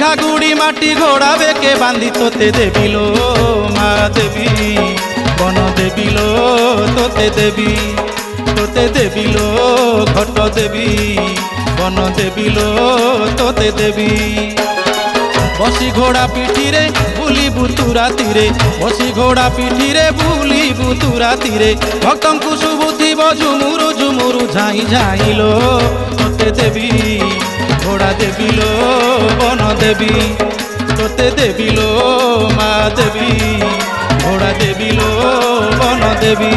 ঘাগুড়ি মাটি ঘোড়া বেকে বাঁধি তোতে দেবিলো মা দেবী বন দেবিলো তোতে দেবী তোতে দেবিলো ঘট দেবী বন দেবিলো তোতে দেবী বসি ঘোড়া পিঠিরে বুলিবু তু রাতিরে বসি ঘোড়া পিঠিরে বুলিবু তু রাতিরে ভক্তଙ୍କୁ শুভୁଥିବ ঝুমুরু ঝুমুরু ঝাই ঝাইলো তোতে দেবী ঘোড়া দেবিলো বন দেবী তোতে দেবিলো মা দেবী ঘোড়া দেবিলো বন দেবী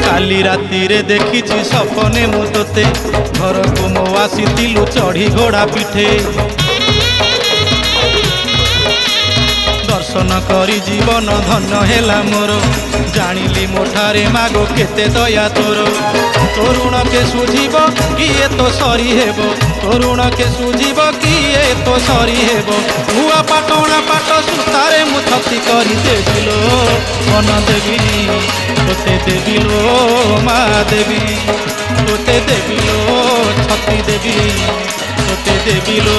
কালি রাতিরে দেখিছি সপনে মু তোতে ঘরকু মো আসিলু চড়ি ঘোড়া পিঠে দর্শন করি জীবন ধন্য হেলা মোর জানিলি মোঠারে মাগো কেতে দয়া তোর তরুণকে সুঝিব কিয়ে তো সরি হেব তরুণকে সুঝিব কিয়ে তো সরি হেব ভুয়া পাটଣା পাট সুতারে মু ছতি করি দেবিলো বন দেবী তোতে দেবিলো মা দেবী তোতে দেবিলো ছতি দেবী তোতে দেবিলো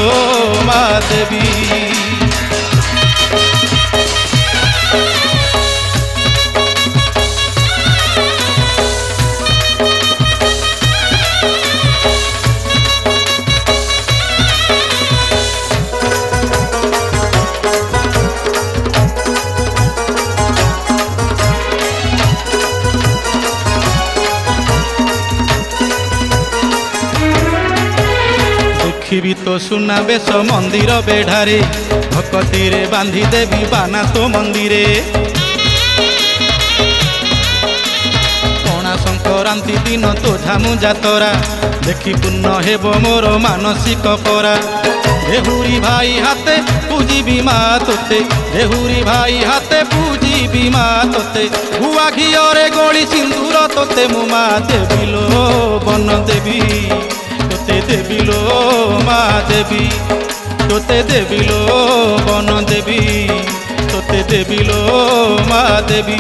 মা দেবী ଦେଖିବି ତ ସୁନାବେଶ ମନ୍ଦିର ବେଢ଼ାରେ ଭକତିରେ ବାନ୍ଧି ଦେବି ବାନା ତୋ ମନ୍ଦିରେ ପଣା ସଂକ୍ରାନ୍ତି ଦିନ ତୋ ଝାମୁ ଯାତରା ଦେଖି ପୂର୍ଣ୍ଣ ହେବ ମୋର ମାନସିକ ପରା ଦେହୁରୀ ଭାଇ ହାତେ ପୂଜିବି ମା ତୋତେ ଦେହୁରୀ ଭାଇ ହାତେ ପୂଜିବି ମା ତୋତେ ଗୁଆ ଘିଅରେ ଗୋଳି ସିନ୍ଦୁର ତୋତେ ମୁଁ ମା ଦେବିଲୋ ବନ ଦେବୀ তোতে দেবিলো মা দেবী তোতে দেবিলো বন দেবী তোতে দেবিলো মা দেবী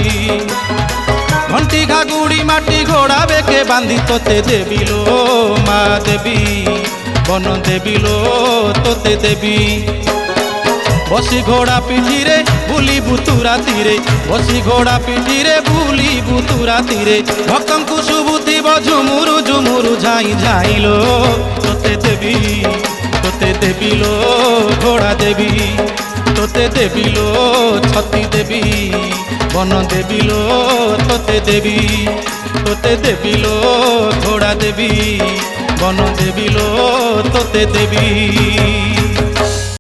ঘণ্টি ঘাগুড়ি মাটি ঘোড়া বেকে বাঁধি তোতে দেবিলো মা দেবী বন দেবিলো তোতে দেবী বসি ঘোড়া পিঠিরে বুলিবু তু রাতিরে বসি ঘোড়া পিঠিরে বুলিবু তু রাতিরে ভক্তଙ୍କୁ শুভୁଥିବ ঝুমুরু ঝুমুরু ঝাই ঝাইলো তোতে দেবী তোতে দেবিলো ঘোড়া দেবী তোতে দেবিলো ছতি দেবী বন দেবিলো তোতে দেবী তোতে দেবিলো ঘোড়া দেবী বন দেবিলো তোতে দেবী।